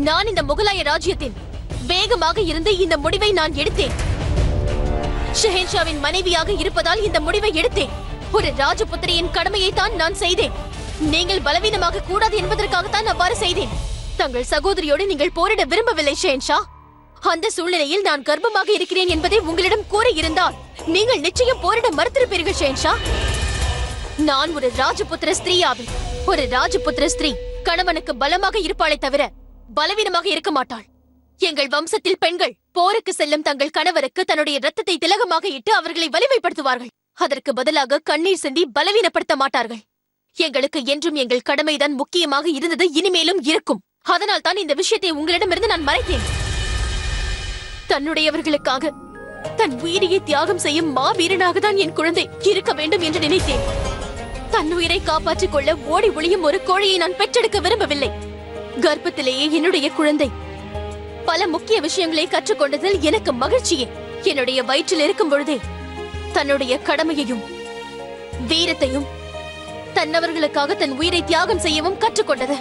நான் இந்த முகலாய ராஜ்யத்தின் வேகமாக இருந்து இந்த முடிவை நான் எடுத்தேன். ஷெஹன்ஷாவின் மனைவியாக இருப்பதால் இந்த முடிவை எடுத்தேன். ஒரு ராஜபுத்திரியின் கடமையை தான் நான் செய்தேன். நீங்கள் பலவீனமாக கூடாது என்பதற்காகத்தான் அவ்வாறு செய்தேன். தங்கள் சகோதரியோடு நீங்கள் போரிட விரும்பவில்லை ஷெஹன்ஷா. அந்த சூழ்நிலையில் நான் கர்ப்பமாக இருக்கிறேன் என்பதை உங்களிடம் கூறியிருந்தால் நீங்கள் நிச்சயம் போரிட மறுத்திருப்பீர்கள் ஷெஹன்ஷா. நான் ஒரு ராஜபுத்திர ஸ்திரீயாவேன். ஒரு ராஜபுத்திர ஸ்திரீ கணவனுக்கு பலமாக இருப்பாளே தவிர பலவீனமாக இருக்க மாட்டாள். எங்கள் வம்சத்தில் பெண்கள் போருக்கு செல்லும் தங்கள் கணவருக்கு தன்னுடைய ரத்தத்தை திலகமாக இட்டு அவர்களை வலிமைப்படுத்துவார்கள். அதற்கு பதிலாக கண்ணீர் சிந்தி பலவீனப்படுத்த மாட்டார்கள். எங்களுக்கு என்றும் எங்கள் கடமைதான் முக்கியமாக இருந்தது, இனிமேலும் இருக்கும். அதனால் தான் இந்த விஷயத்தை உங்களிடமிருந்து நான் மறைத்தேன். தன்னுடையவர்களுக்காக தன் உயிரையை தியாகம் செய்யும் மாவீரனாக தான் என் குழந்தை இருக்க வேண்டும் என்று நினைத்தேன். தன் உயிரை காப்பாற்றிக் கொள்ள ஓடி ஒளியும் ஒரு கோழையை நான் பெற்றெடுக்க விரும்பவில்லை. கர்ப்பத்திலேயே என்னுடைய குழந்தை பல முக்கிய விஷயங்களை கற்றுக்கொண்டதில் எனக்கு மகிழ்ச்சியே. என்னுடைய வயிற்றில் இருக்கும் பொழுதே தன்னுடைய கடமையையும் வீரத்தையும் தன்னவர்களுக்காக தன் உயிரை தியாகம் செய்யவும் கற்றுக்கொண்டது.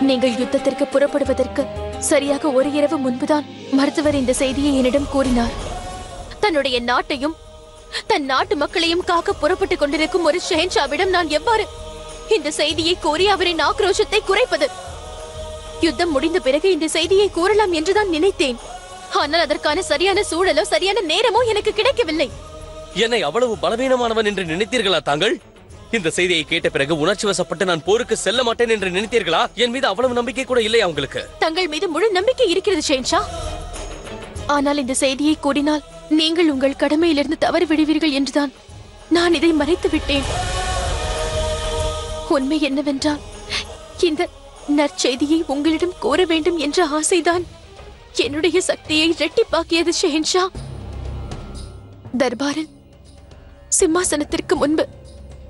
நீங்கள் யுத்தத்திற்கு புறப்படுவதற்கு சரியாக ஒரு இரவு முன்புதான் மருத்துவர் இந்த செய்தியை என்னிடம் கூறினார். தன்னுடைய நாட்டையும் தன் நாட்டு மக்களையும் காக்க புறப்பட்டுக் கொண்டிருக்கும் ஒரு ஷெஹன்ஷாவிடம் நான் எவ்வாறு இந்த செய்தியை கூறி அவரின் ஆக்ரோஷத்தை குறைப்பது? யுத்தம் முடிந்த பிறகு இந்த செய்தியை கூறலாம் என்றுதான் நினைத்தேன். ஆனால் அதற்கான சரியான சூழலோ சரியான நேரமோ எனக்கு கிடைக்கவில்லை. என்னை அவ்வளவு பலவீனமானவன் என்று நினைத்தீர்களா தாங்கள்? இந்த செய்தியை கேட்ட பிறகு உணர்ச்சி வசப்பட்டு நான் போருக்கு செல்ல மாட்டேன் என்று நினைத்தீர்களா? என் மீது அவ்வளவு நம்பிக்கை கூட இல்லையா உங்களுக்கு? தங்கள் மீது முழு நம்பிக்கை இருக்கிறது ஷெஹன்ஷா. ஆனால் இந்த செய்தியை கூறினால் நீங்கள் உங்கள் கடமையிலிருந்து தவறி விடுவீர்கள் என்றுதான் நான் இதை மறைத்து விட்டேன். உண்மை என்னவென்றால் இந்த நற்செய்தியை உங்களிடம் கூற வேண்டும் என்ற ஆசைதான் என்னுடைய சக்தியை இரட்டிப்பாக்கியது ஷெஹன்ஷா. தர்பாரில் சிம்மாசனத்திற்கு முன்பு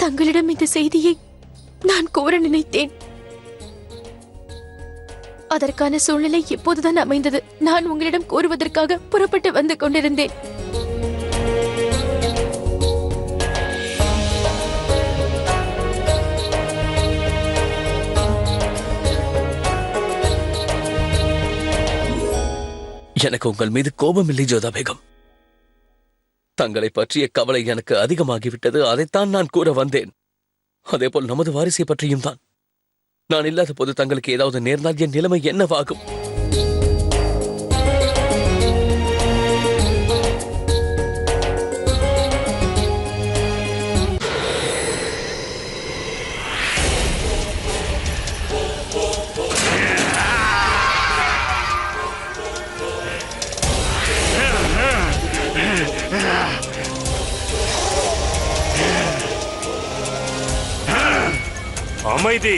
தங்களிடம் இந்த செய்தியை நான் கூற நினைத்தேன். அதற்கான சூழ்நிலை எப்போதுதான் அமைந்தது. நான் உங்களிடம் கூறுவதற்காக புறப்பட்டு வந்து கொண்டிருந்தேன். எனக்கு உங்கள் மீது கோபம் இல்லை ஜோதா பேகம். தங்களை பற்றிய கவலை எனக்கு அதிகமாகிவிட்டது. அதைத்தான் நான் கூற வந்தேன். அதேபோல் நமது வாரிசை பற்றியும் தான். நான் இல்லாத போது தங்களுக்கு ஏதாவது நேர்ந்தால் என் நிலைமை என்னவாகும்? அமைதி.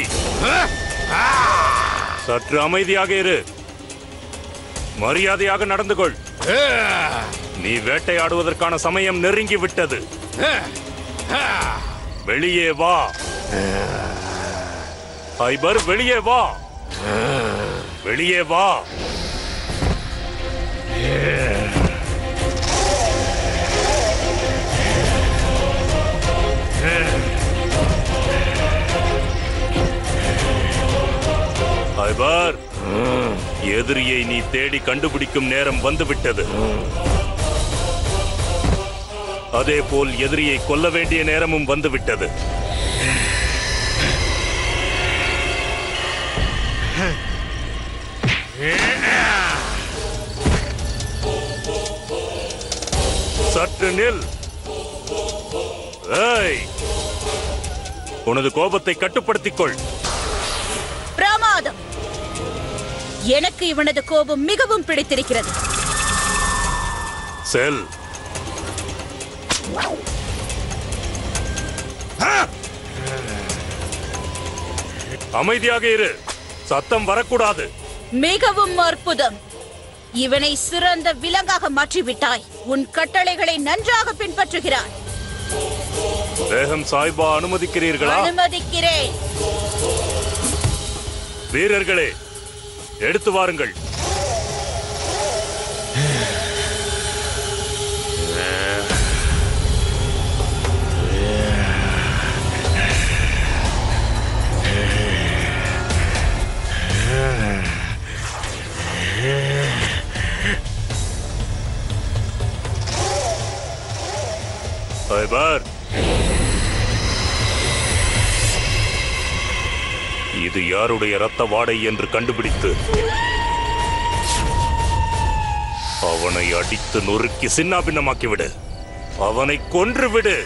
சற்று அமைதியாக இரு. மரியாதையாக நடந்து கொள். நீ வேட்டையாடுவதற்கான சமயம் நெருங்கி விட்டது. வெளியே வா ஹைபர், வெளியே வா. வெளியே வா. ஹைபர், எதிரியை நீ தேடி கண்டுபிடிக்கும் நேரம் வந்துவிட்டது. அதேபோல் எதிரியை கொல்ல வேண்டிய நேரமும் வந்துவிட்டது. சற்று நில். ஏய், உனது கோபத்தை கட்டுப்படுத்திக் கொள். பிரமாதம். எனக்கு இவனது கோபம் மிகவும் பிடித்திருக்கிறது. செல். அமைதியாக இரு. சத்தம் வரக்கூடாது. மிகவும் அற்புதம். இவனை சிறந்த விலங்காக மாற்றிவிட்டாய். உன் கட்டளைகளை நன்றாக பின்பற்றுகிறான். பேகம் சாய்பா, அனுமதிக்கிறீர்களா? அனுமதிக்கிறேன். வீரர்களே, எடுத்து வாருங்கள். சைபர், இது யாருடைய இரத்த வாடை என்று கண்டுபிடித்து அவனை அடித்து நொறுக்கி சின்னாபின்னமாக்கிவிடு. அவனை கொன்றுவிடு.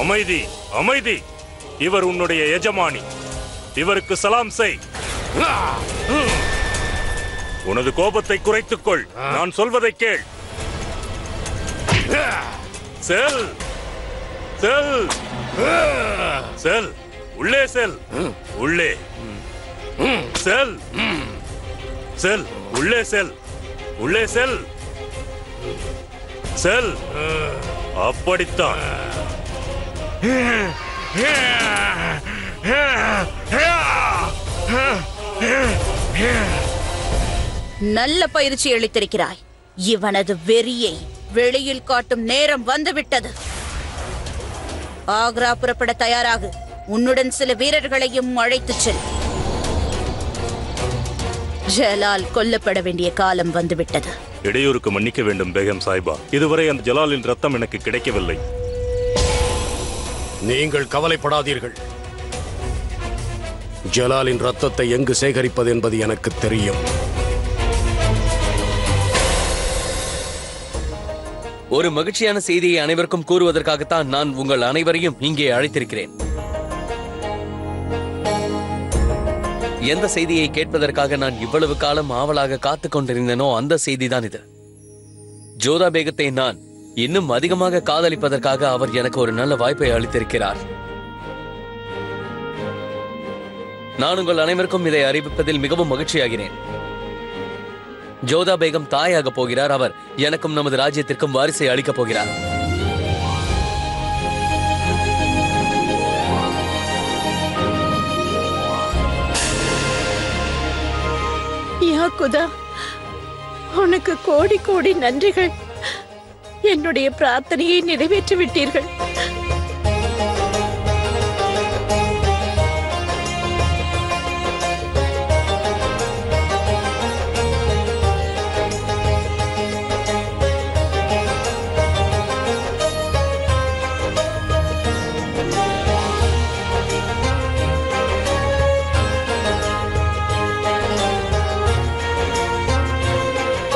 அமைதி, அமைதி. இவர் உன்னுடைய எஜமானி. இவருக்கு சலாம் செய். உனது கோபத்தை குறைத்துக்கொள். நான் சொல்வதை கேள். செல், செல், செல். உள்ளே செல். உள்ளே செல். செல். உள்ளே செல். உள்ளே செல். செல். அப்படித்தான். நல்ல பயிற்சி அளித்திருக்கிறாய். இவனது வெறியை வெளியில் காட்டும் நேரம் வந்துவிட்டது. ஆக்ரா புறப்பட தயாராகு. உன்னுடன் சில வீரர்களையும் அழைத்துச் செல். ஜலால் கொல்லப்பட வேண்டிய காலம் வந்துவிட்டது. இடையூறுக்கு மன்னிக்க வேண்டும் பேகம் சாஹிபா. இதுவரை அந்த ஜலாலின் ரத்தம் எனக்கு கிடைக்கவில்லை. நீங்கள் கவலைப்படாதீர்கள். ஜலாலின் ரத்தத்தை எங்கு சேகரிப்பது என்பது எனக்கு தெரியும். ஒரு மகிழ்ச்சியான செய்தியை அனைவருக்கும் கூறுவதற்காகத்தான் நான் உங்கள் அனைவரையும் இங்கே அழைத்திருக்கிறேன். எந்த செய்தியை கேட்பதற்காக நான் இவ்வளவு காலம் ஆவலாக காத்துக் கொண்டிருந்தேனோ அந்த செய்திதான் இது. ஜோதா பேகத்தை நான் இன்னும் அதிகமாக காதலிப்பதற்காக அவர் எனக்கு ஒரு நல்ல வாய்ப்பை அளித்திருக்கிறார். நான் உங்கள் அனைவருக்கும் இதை அறிவிப்பதில் மிகவும் மகிழ்ச்சியாகிறேன். ஜோதா பேகம் தாயாக போகிறார். அவர் எனக்கும் நமது ராஜ்யத்திற்கும் வாரிசை அளிக்கப் போகிறார். யாக்குதா, உனக்கு கோடி கோடி நன்றிகள். என்னுடைய பிரார்த்தனையை நிறைவேற்றி விட்டீர்கள்.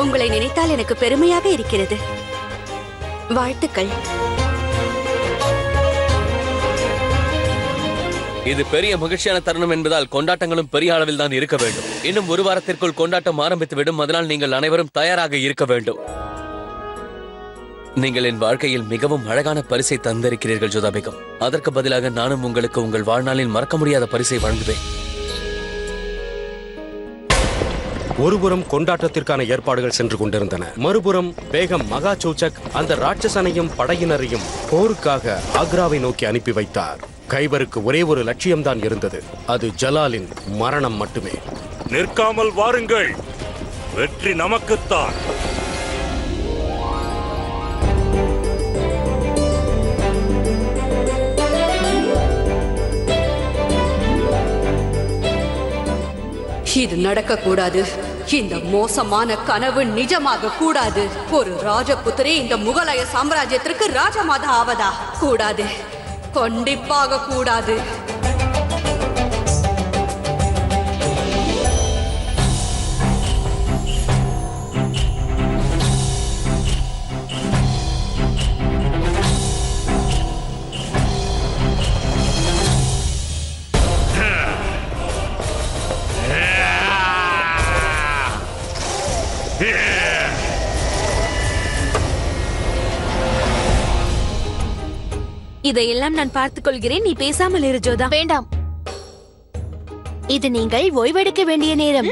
உங்களை நினைத்தால் எனக்கு பெருமையாக இருக்கிறது. வாழ்த்துக்கள். இது பெரிய மகிழ்ச்சியான தருணம் என்பதால் கொண்டாட்டங்களும் பெரிய அளவில் தான் இருக்க வேண்டும். இன்னும் ஒரு வாரத்திற்குள் கொண்டாட்டம் ஆரம்பித்துவிடும். அதனால் நீங்கள் அனைவரும் தயாராக இருக்க வேண்டும். நீங்கள் என் வாழ்க்கையில் மிகவும் அழகான பரிசை தந்திருக்கிறீர்கள் ஜோதா பேகம். அதற்கு பதிலாக நானும் உங்களுக்கு உங்கள் வாழ்நாளில் மறக்க முடியாத பரிசை வழங்குவேன். ஒருபுறம் கொண்டாட்டத்திற்கான ஏற்பாடுகள் சென்று கொண்டிருந்தன. மறுபுறம் பேகம் மகா சூச்சக் அந்த ராட்சசனையும் படையினரையும் போருக்காக ஆக்ராவை நோக்கி அனுப்பி வைத்தார். கைவருக்கு ஒரே ஒரு லட்சியம்தான் இருந்தது. அது ஜலாலின் மரணம் மட்டுமே. நிற்காமல் வாருங்கள். வெற்றி நமக்குத்தான். இது நடக்க கூடாது. இந்த மோசமான கனவு நிஜமாக கூடாது. ஒரு ராஜபுத்திரி இந்த முகலாய சாம்ராஜ்யத்திற்கு ராஜமாதா ஆவதா? கூடாது, கண்டிப்பாக கூடாது. இதையெல்லாம் நான் பார்த்துக் கொள்கிறேன், நீ பேசாமல் இரு ஜோதா. வேண்டாம். இது நீங்கள் ஓய்வெடுக்க வேண்டிய நேரம்.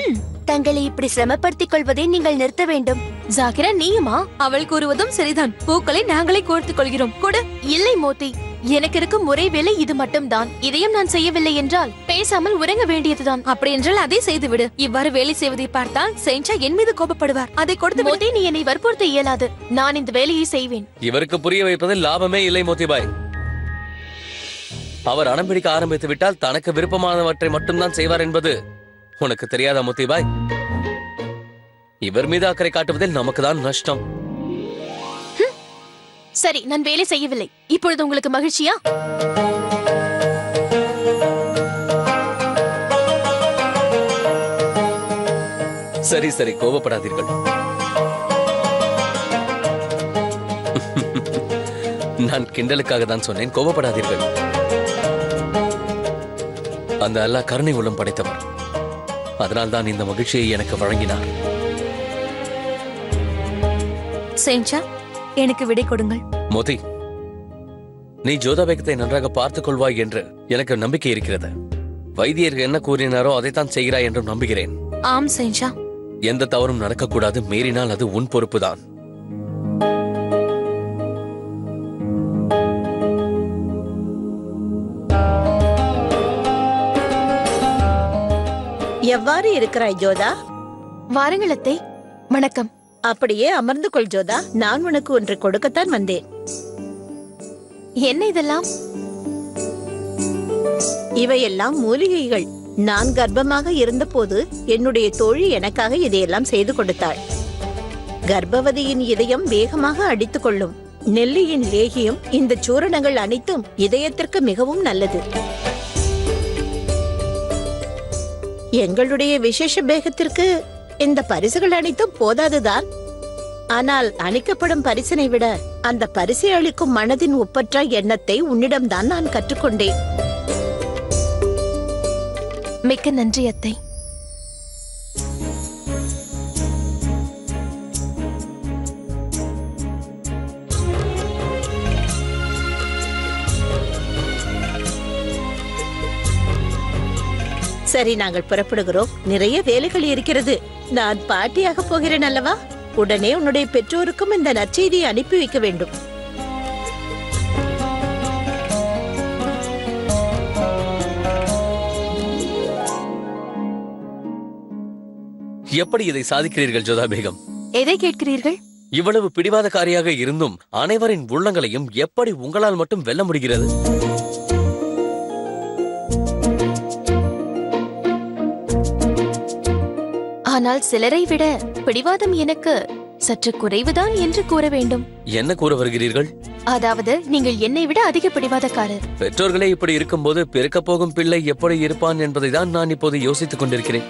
தங்களை இப்படி சிரமப்படுத்திக் கொள்வதை நீங்கள் நிறுத்த வேண்டும். ஜாகிரா, நீயுமா? அவள் கூறுவதும் சரிதான். பூக்களை நாங்களே கோர்த்துக் கொள்கிறோம். கொடு. இல்லை மோதி, எனக்கு இருக்கும் ஒரே வேலை இது மட்டும்தான். இதையும் நான் செய்யவில்லை என்றால் பேசாமல் உறங்க வேண்டியதுதான். அப்படி என்றால் அதை செய்து விடு. இவ்வாறு வேலை செய்வதை பார்த்தால் செஞ்சா என் மீது கோபப்படுவார். அதை கொடுத்து மோதி, நீ என்னை வற்புறுத்த இயலாது. நான் இந்த வேலையை செய்வேன். இவருக்கு புரிய வைப்பதில் லாபமே இல்லை மோதிபாய். அவர் அடம் பிடிக்க ஆரம்பித்து விட்டால் தனக்கு விருப்பமானவற்றை மட்டும்தான் செய்வார் என்பது உனக்கு தெரியாதா மோதிபாய்? இவர் மீது அக்கறை காட்டுவதில் நமக்குதான் நஷ்டம். சரி, நான் வேலை செய்யவில்லை. இப்பொழுது உங்களுக்கு மகிழ்ச்சியா? சரி சரி, கோபப்படாதீர்கள். நான் கிண்டலுக்காக தான் சொன்னேன், கோபப்படாதீர்கள். அந்த அல்லாஹ் கருணை உள்ளம் படைத்தவர். அதனால்தான் இந்த மகிழ்ச்சியை எனக்கு வழங்கினார். செஞ்சா எனக்கு விடை கொடுங்கள். மோதி, நீ ஜோதா பேகத்தை நன்றாக பார்த்துக் கொள்வாய் என்று எனக்கு நம்பிக்கை இருக்கிறது. வைத்தியர்கள் என்ன கூறினாரோ அதைத்தான் செய்கிறாய் என்றும் நம்புகிறேன். ஆம் செஞ்சா. எந்த தவறும் நடக்கக்கூடாது. மீறினால் அது உன் பொறுப்புதான். எவ்வாறு இருக்கிறாய் ஜோதா? வாருங்கள் அத்தை. வணக்கம். அப்படியே அமர்ந்து கொள் ஜோதா. நான் உனக்கு ஒன்று கொடுக்கத்தான் வந்தேன். என்ன இதெல்லாம்? இவையெல்லாம் மூலிகைகள். நான் கர்ப்பமாக இருந்தபோது என்னுடைய தோழி எனக்காக இதையெல்லாம் செய்து கொடுத்தாள். கர்ப்பவதியின் இதயம் வேகமாக அடித்துக் கொள்ளும். நெல்லியின் லேகியம், இந்த சூரணங்கள் அனைத்தும் இதயத்திற்கு மிகவும் நல்லது. எங்களுடைய விசேஷ பேகத்திற்கு இந்த பரிசுகள் அனைத்தும் போதாதுதான். ஆனால் அளிக்கப்படும் பரிசினை விட அந்த பரிசை அளிக்கும் மனதின் ஒப்பற்ற எண்ணத்தை உன்னிடம்தான் நான் கற்றுக்கொண்டேன். மிக்க நன்றி அத்தை. சரி, நாங்கள் புறப்படுகிறோம். நிறைய வேலைகள் இருக்கிறது. நான் பாட்டியாக போகிறேன் அல்லவா? உடனே உன்னுடைய பெற்றோருக்கும் இந்த நற்செய்தியை அனுப்பி வைக்க வேண்டும். எப்படி இதை சாதிக்கிறீர்கள் ஜோதா பேகம்? எதை கேட்கிறீர்கள்? இவ்வளவு பிடிவாதக்காரியாக இருந்தும் அனைவரின் உள்ளங்களையும் எப்படி உங்களால் மட்டும் வெல்ல முடிகிறது? ஆனால் சிலரை விட பிடிவாதம் எனக்கு சற்று குறைவுதான் என்று கூற வேண்டும். என்ன கூற வருகிறீர்கள்? அதாவது நீங்கள் என்னை விட அதிக பிடிவாதக்காரர். பெற்றோர்களே இப்படி இருக்கும்போது பிறக்கப் போகும் பிள்ளை எப்படி இருப்பான் என்பதை தான் நான் இப்போது யோசித்துக் கொண்டிருக்கிறேன்.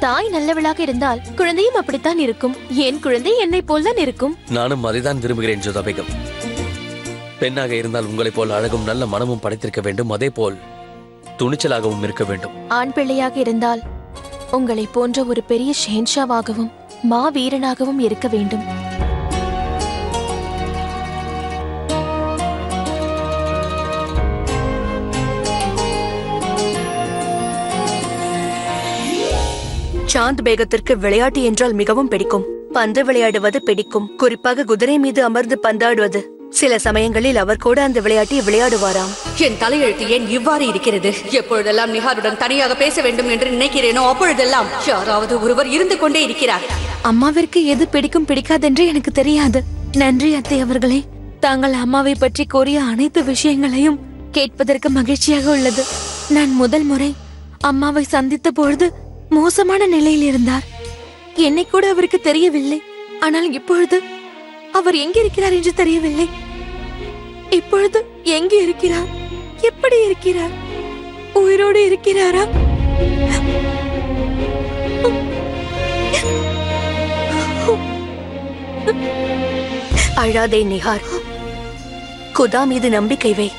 தாய் நல்லவளாக இருந்தால் குழந்தையும் அப்படித்தான் இருக்கும். என் குழந்தை என்னை போல்தான் இருக்கும். நானும் அதைதான் விரும்புகிறேன் ஜோதா பேகம். பெண்ணாக இருந்தால் உங்களைப் போல் அழகும் நல்ல மனமும் படைத்திருக்க வேண்டும். அதே போல் துணிச்சலாகவும் இருக்க வேண்டும். ஆண் பிள்ளையாக இருந்தால் உங்களை போன்ற ஒரு பெரிய ஷேன்ஷாவாகவும் மா வீரனாகவும் இருக்க வேண்டும். சாந்த் பேகத்திற்கு விளையாட்டு என்றால் மிகவும் பிடிக்கும். பந்து விளையாடுவது பிடிக்கும். குறிப்பாக குதிரை மீது அமர்ந்து பந்தாடுவது. சில சமயங்களில் அவர் கூட அந்த விளையாட்டை விளையாடுவாராம். என் தலையெழுத்து ஏன் இவ்வாறு இருக்கிறது? எப்பொழுதெல்லாம் நிஹாருடன் தனியாக பேச வேண்டும் என்று நினைக்கிறேனோ அப்பொழுதெல்லாம் யாராவது ஒருவர் இருந்து கொண்டே இருக்கிறார். அம்மாவிற்கு எது பிடிக்கும் பிடிக்காதென்று எனக்கு தெரியாது. நன்றி அத்தை அவர்களே. தாங்கள் அம்மாவை பற்றி கூறிய அனைத்து விஷயங்களையும் கேட்பதற்கு மகிழ்ச்சியாக உள்ளது. நான் முதல் முறை அம்மாவை சந்தித்த பொழுது மோசமான நிலையில் இருந்தார். என்னை கூட அவருக்கு தெரியவில்லை. ஆனால் இப்பொழுது அவர் எங்க இருக்கிறார் என்று தெரியவில்லை. இப்பொழுது எங்கே இருக்கிறார்? எப்படி இருக்கிறார்? உயிரோடு இருக்கிறாரா? அழாதே நிஹார். குதா மீது நம்பிக்கை வை.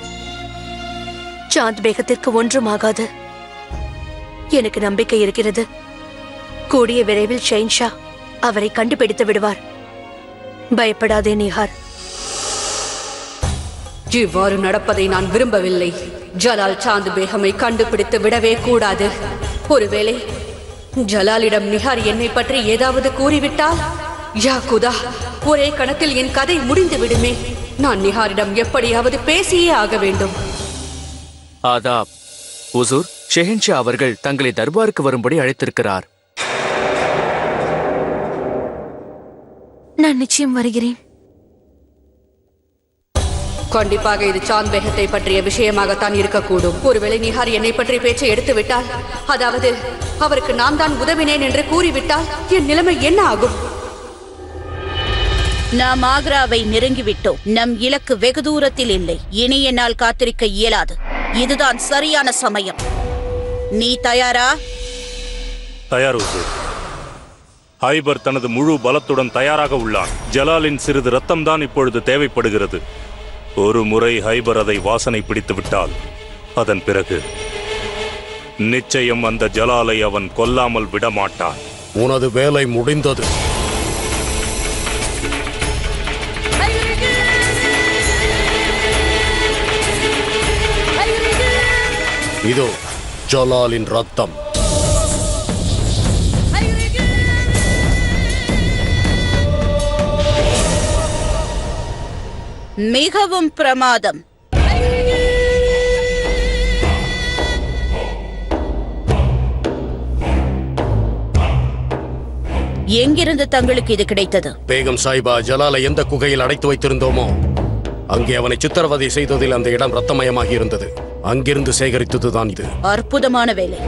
சாந்த் பேகத்திற்கு ஒன்றும் ஆகாது. எனக்கு நம்பிக்கை இருக்கிறது. கூடிய விரைவில் ஷெயின்ஷா அவரை கண்டுபிடித்து விடுவார். பயப்படாதே நிஹார். இவ்வாறு நடப்பதை நான் விரும்பவில்லை. ஜலால் சாந்த் பேகமை கண்டுபிடித்து விடவே கூடாது. ஒருவேளை ஜலாலிடம் நிஹார் என்னை பற்றி ஏதாவது கூறிவிட்டால், யா குதா, ஒரே கணத்தில் என் கதை முடிந்து விடுமே. நான் நிஹாரிடம் எப்படியாவது பேசியே ஆக வேண்டும். ஆதாப். ஹுசூர், ஷெஹன்ஷா அவர்கள் தங்களை தர்பாருக்கு வரும்படி அழைத்திருக்கிறார். நான் நிச்சயம் வருகிறேன். கண்டிப்பாக இது சாந்த் பேகத்தை பற்றிய விஷயமாகத்தான் இருக்கக்கூடும். ஒருவேளை நிஹார் என்னை பற்றி பேச்சை எடுத்து விட்டால், அதாவது அவருக்கு நான் தான் உதவினேன் என்று கூறிவிட்டால், என் நிலைமை என்ன ஆகும்? நாம் ஆக்ராவை நெருங்கிவிட்டோம். நம் இலக்கு வெகு தூரத்தில் இல்லை. இனி என்னால் காத்திருக்க இயலாது. இதுதான் சரியான சமயம். நீ தயாரா? தயார் ஹுசூர். ஹைபர் தனது முழு பலத்துடன் தயாராக உள்ளான். ஜலாலின் சிறிது ரத்தம்தான் இப்பொழுது தேவைப்படுகிறது. ஒரு முறை ஹைபர் அதை வாசனை பிடித்து விட்டால், அதன் பிறகு நிச்சயம் அந்த ஜலாலை அவன் கொல்லாமல் விடமாட்டான். உனது வேலை முடிந்தது. இதோ ஜலாலின் ரத்தம். மிகவும் பிரமாதம். எங்கிருந்து தங்களுக்கு இது கிடைத்தது? பேகம் சாஹிபா, ஜலாலை எந்த குகையில் அடைத்து வைத்திருந்தோமோ அங்கே அவனை சித்திரவதை செய்ததில் அந்த இடம் ரத்தமயமாகி இருந்தது. அங்கிருந்து சேகரித்ததுதான் இது. அற்புதமான வேலை.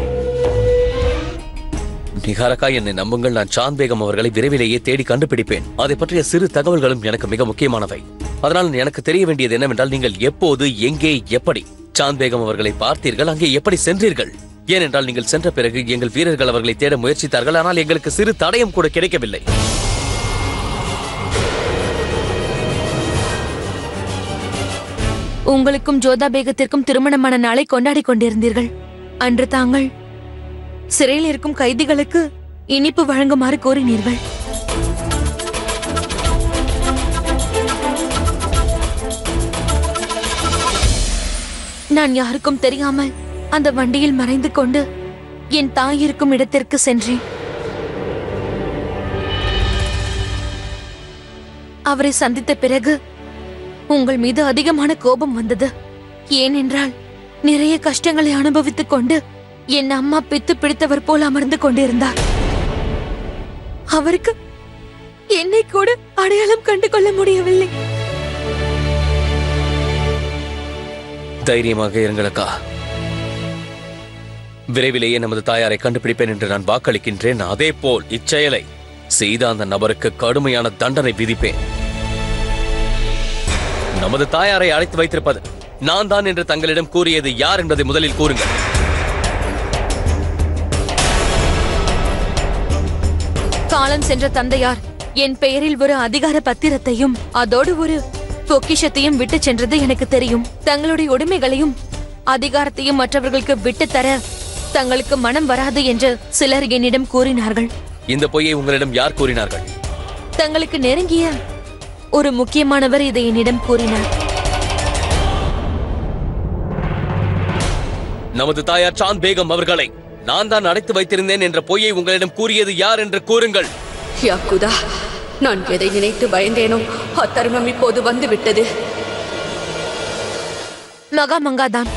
நிகாரக்கா, என்னை நம்புங்கள். நான் சாந்த் பேகம் அவர்களை விரைவிலேயே தேடி கண்டுபிடிப்பேன். அதை பற்றிய சிறு தகவல்களும் எனக்கு மிக முக்கியமானவை. அதனால் எனக்கு தெரிய வேண்டியது என்னவென்றால், நீங்கள் எப்போது, எங்கே, எப்படி சாந்த் பேகம் அவர்களை பார்த்தீர்கள்? அங்கே எப்படி சென்றீர்கள்? ஏனென்றால் நீங்கள் சென்ற பிறகு எங்கள் வீரர்கள் அவர்களை தேட முயற்சித்தார்கள். ஆனால் எங்களுக்கு சிறு தடயம் கூட கிடைக்கவில்லை. உங்களுக்கும் ஜோதா பேகத்திற்கும் திருமணமான நாளை கொண்டாடி கொண்டிருந்தீர்கள். அன்று தாங்கள் சிறையில் இருக்கும் கைதிகளுக்கு இனிப்பு வழங்குமாறு கோரினீர்கள். நான் யாருக்கும் தெரியாமல் அந்த வண்டியில் மறைந்து கொண்டு என் தாய் இருக்கும் இடத்திற்கு சென்றேன். அவரை சந்தித்த பிறகு உங்கள் மீது அதிகமான கோபம் வந்தது. ஏனென்றால் நிறைய கஷ்டங்களை அனுபவித்துக் கொண்டு என் அம்மா பித்து பிடித்தவர் போல் அமர்ந்து கொண்டிருந்தார். அவருக்கு என்னை கூட அடையாளம் கண்டு கொள்ள முடியவில்லை. தைரியமாக இருங்களக்கா. விரைவிலேயே நமது தாயாரை கண்டுபிடிப்பேன் என்று நான் வாக்களிக்கின்றேன். அதே போல் இச்செயலை செய்த அந்த நபருக்கு கடுமையான தண்டனை விதிப்பேன். நமது தாயாரை அழைத்து வைத்திருப்பது நான் தான் என்று தங்களிடம் கூறியது யார் என்பதை முதலில் கூறுங்கள். காலம் சென்ற தந்தையார் என் பெயரில் ஒரு அதிகார பத்திரத்தையும் அதோடு ஒரு பொக்கிஷத்தையும் விட்டு சென்றது எனக்கு தெரியும். தங்களுடைய உடைமைகளையும் அதிகாரத்தையும் மற்றவர்களுக்கு விட்டு தர தங்களுக்கு மனம் வராது என்று சிலர் என்னிடம் கூறினார்கள். இந்த பொய்யை உங்களிடம் யார் கூறினார்கள்? தங்களுக்கு நெருங்கிய ஒரு முக்கியமானவர் இதை என்னிடம் கூறினார். நமது தாயார் சாந்த் பேகம் அவர்களை நான் தான் அடைத்து வைத்திருந்தேன் என்ற பொய்யை உங்களிடம் கூறியது யார் என்று கூறுங்கள். யாக்குதா, நான் எதை நினைத்து பயந்தேனோ அத்தருணம் இப்போது வந்து விட்டது. மகாமங்காதான்.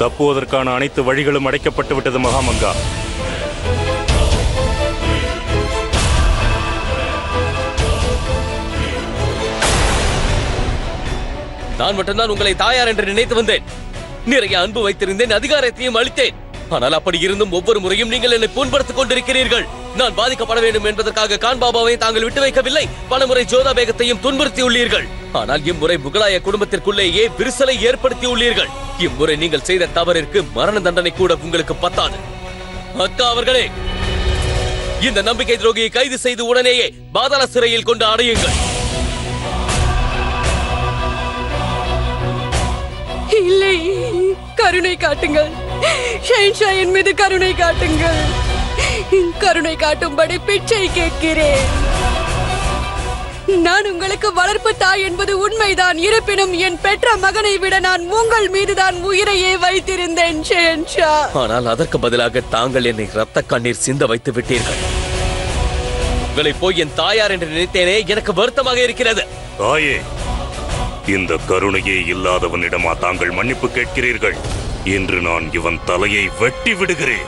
தப்புவதற்கான அனைத்து வழிகளும் அடைக்கப்பட்டு விட்டது மகாமங்கா. நான் மட்டும்தான் உங்களை தாயார் என்று நினைத்து வந்தேன். நிறைய அன்பு வைத்திருந்தேன், அதிகாரத்தையும் அளித்தேன். ஆனால் அப்படி இருந்தும் ஒவ்வொரு முறையும் நீங்கள் என்னை புண்படுத்திக் கொண்டிருக்கிறீர்கள். நான் பாதிக்கப்பட வேண்டும் என்பதற்காக கான் பாபாவை தாங்கள் விட்டு வைக்கவில்லை. பலமுறை ஜோதா பேகத்தையும் துன்புறுத்தியுள்ளீர்கள். ஆனால் இம்முறை முகலாய குடும்பத்திற்குள்ளேயே விரிசலை ஏற்படுத்தியுள்ளீர்கள். இம்முறை நீங்கள் செய்த தவறிற்கு மரண தண்டனை கூட உங்களுக்கு பத்தாது. அக்கா அவர்களே, இந்த நம்பிக்கை துரோகியை கைது செய்து உடனேயே பாதாள சிறையில் கொண்டு அடையுங்கள். இல்லை, கருணை காட்டுங்கள். ஷெஹன்ஷா என் மீது கருணை காட்டுங்கள். கருணை காட்டும்படி பிச்சை கேட்கிறேன். நான் உங்களுக்கு வளர்ப்பு தாய் என்பது உண்மைதான். இருப்பினும் என் பெற்ற மகனை விட நான் உங்கள் மீதுதான் உயிரையே வைத்திருந்தேன் ஷெஹன்ஷா. ஆனால் அதற்கு பதிலாக தாங்கள் என்னை ரத்த கண்ணீர் சிந்த வைத்து விட்டீர்கள். உங்களை போய் என் தாயார் என்று நினைத்தேனே, எனக்கு வருத்தமாக இருக்கிறது. தாயே, இந்த கருணையே இல்லாதவனிடமா தாங்கள் மன்னிப்பு கேட்கிறீர்கள்? இன்று நான் இவன் தலையை வெட்டி விடுகிறேன்.